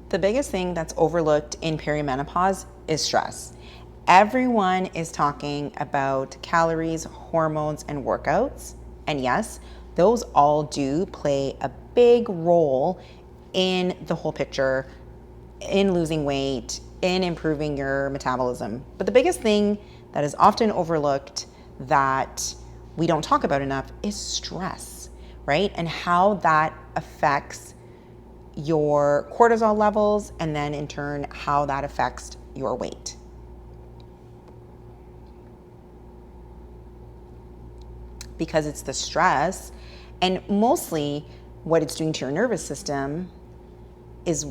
The biggest thing that's overlooked in perimenopause is stress. Everyone is talking about calories, hormones, and workouts. And yes, those all do play a big role in the whole picture, in losing weight, in improving your metabolism. But the biggest thing that is often overlooked that we don't talk about enough is stress, right? And how that affects your cortisol levels, and then in turn, how that affects your weight. Because it's the stress, and mostly what it's doing to your nervous system is,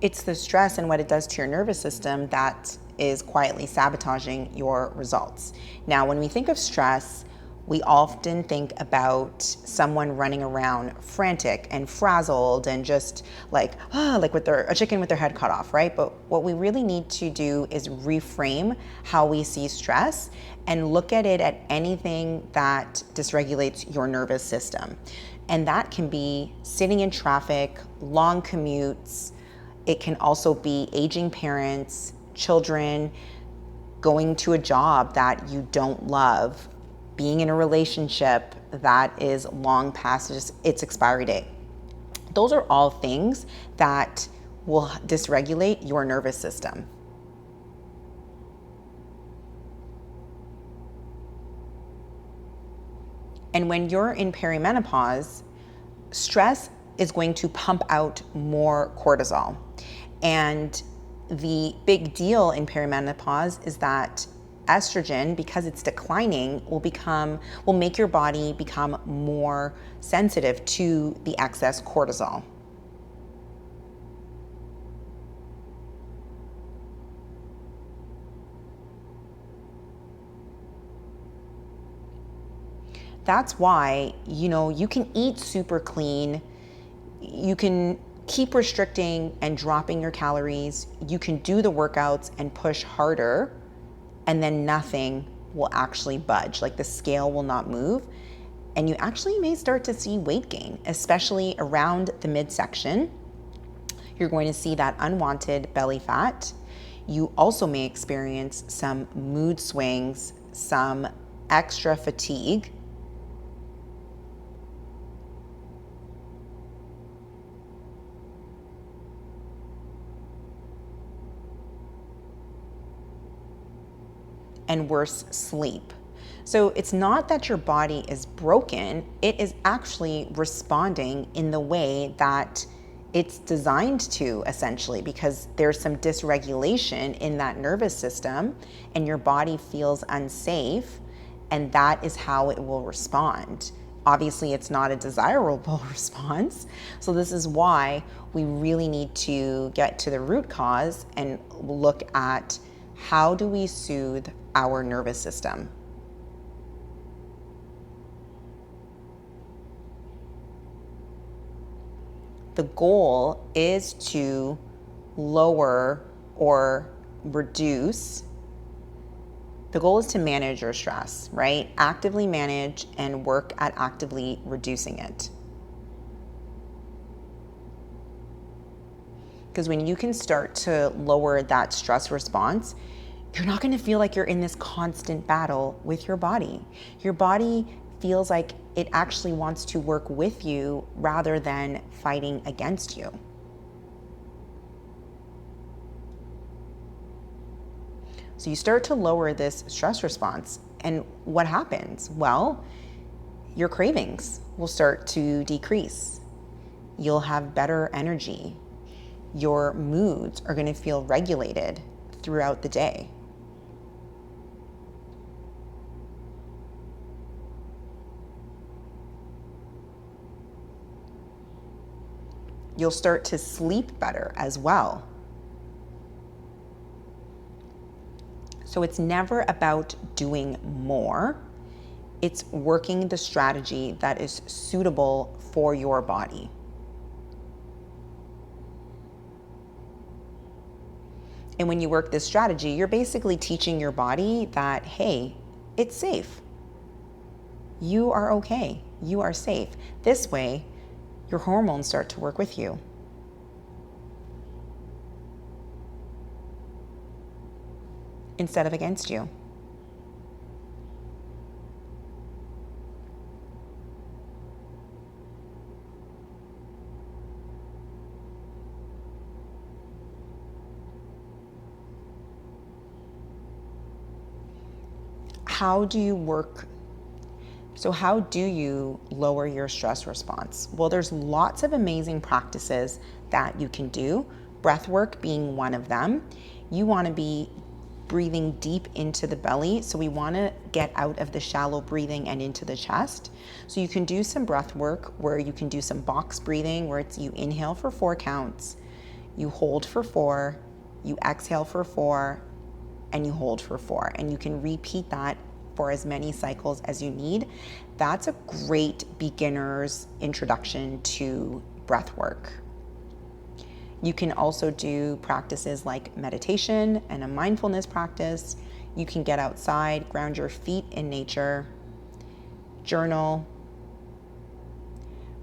it's the stress and what it does to your nervous system that is quietly sabotaging your results. Now, when we think of stress, we often think about someone running around frantic and frazzled and just like with a chicken with their head cut off, right? But what we really need to do is reframe how we see stress and look at it at anything that dysregulates your nervous system. And that can be sitting in traffic, long commutes. It can also be aging parents, children, going to a job that you don't love, being in a relationship that is long past its expiry date. Those are all things that will dysregulate your nervous system. And when you're in perimenopause, stress is going to pump out more cortisol. And the big deal in perimenopause is that estrogen, because it's declining, will make your body become more sensitive to the excess cortisol. That's why, you can eat super clean, you can keep restricting and dropping your calories, you can do the workouts and push harder, and then nothing will actually budge. Like the scale will not move. And you actually may start to see weight gain, especially around the midsection. You're going to see that unwanted belly fat. You also may experience some mood swings, some extra fatigue. And worse sleep. So it's not that your body is broken, it is actually responding in the way that it's designed to, essentially, because there's some dysregulation in that nervous system and your body feels unsafe, and that is how it will respond. Obviously, it's not a desirable response. So this is why we really need to get to the root cause and look at how do we soothe our nervous system. The goal is to lower or reduce. The goal is to manage your stress, right? Actively manage and work at actively reducing it. Because when you can start to lower that stress response, you're not going to feel like you're in this constant battle with your body. Your body feels like it actually wants to work with you rather than fighting against you. So you start to lower this stress response, and what happens? Well, your cravings will start to decrease. You'll have better energy. Your moods are going to feel regulated throughout the day. You'll start to sleep better as well. So it's never about doing more. It's working the strategy that is suitable for your body. And when you work this strategy, you're basically teaching your body that, hey, it's safe. You are okay. You are safe. This way, your hormones start to work with you. instead of against you. How do you lower your stress response? Well, there's lots of amazing practices that you can do, breath work being one of them. You want to be breathing deep into the belly, so we want to get out of the shallow breathing and into the chest. So you can do some breath work where you can do some box breathing, where it's you inhale for 4 counts, you hold for 4, you exhale for 4, and you hold for 4, and you can repeat that for as many cycles as you need. That's a great beginner's introduction to breath work. You can also do practices like meditation and a mindfulness practice. You can get outside, ground your feet in nature, journal,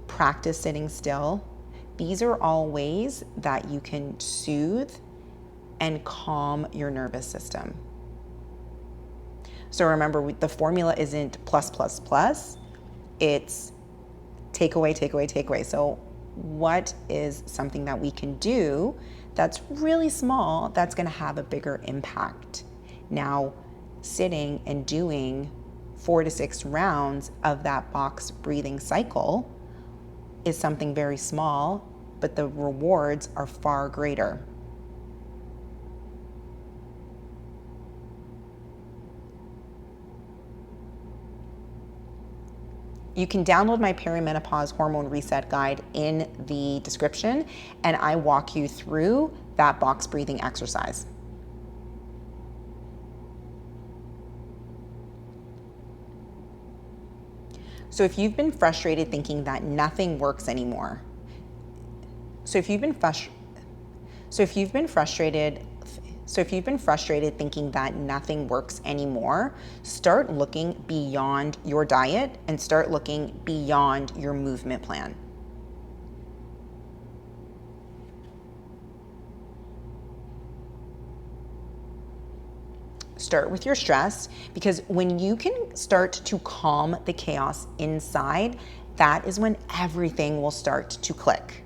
practice sitting still. These are all ways that you can soothe and calm your nervous system. So remember, the formula isn't plus, plus, plus. It's take away, take away, take away. So what is something that we can do that's really small that's going to have a bigger impact? Now, sitting and doing 4 to 6 rounds of that box breathing cycle is something very small, but the rewards are far greater. You can download my Perimenopause Hormone Reset Guide in the description, and I walk you through that box breathing exercise. So if you've been frustrated thinking that nothing works anymore, so if you've been frustrated thinking that nothing works anymore, start looking beyond your diet and start looking beyond your movement plan. Start with your stress, because when you can start to calm the chaos inside, that is when everything will start to click.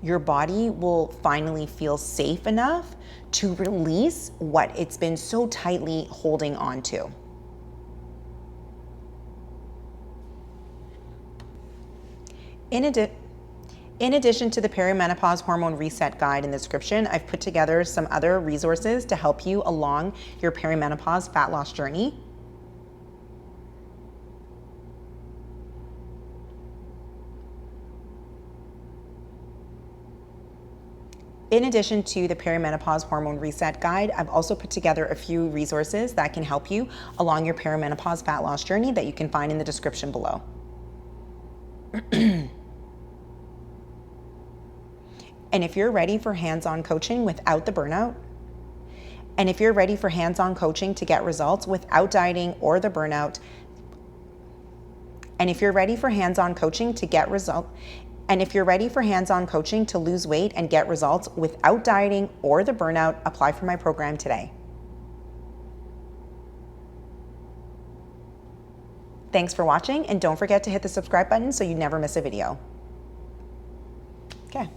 Your body will finally feel safe enough to release what it's been so tightly holding on to. In addition to the Perimenopause Hormone Reset Guide in the description, I've put together some other resources to help you along your perimenopause fat loss journey. In addition to the Perimenopause Hormone Reset Guide, I've also put together a few resources that can help you along your perimenopause fat loss journey that you can find in the description below. And if you're ready for hands-on coaching without the burnout, and if you're ready for hands-on coaching to get results without dieting or the burnout, and if you're ready for hands-on coaching to get results, and if you're ready for hands-on coaching to lose weight and get results without dieting or the burnout, apply for my program today. Thanks for watching, and don't forget to hit the subscribe button so you never miss a video. Okay.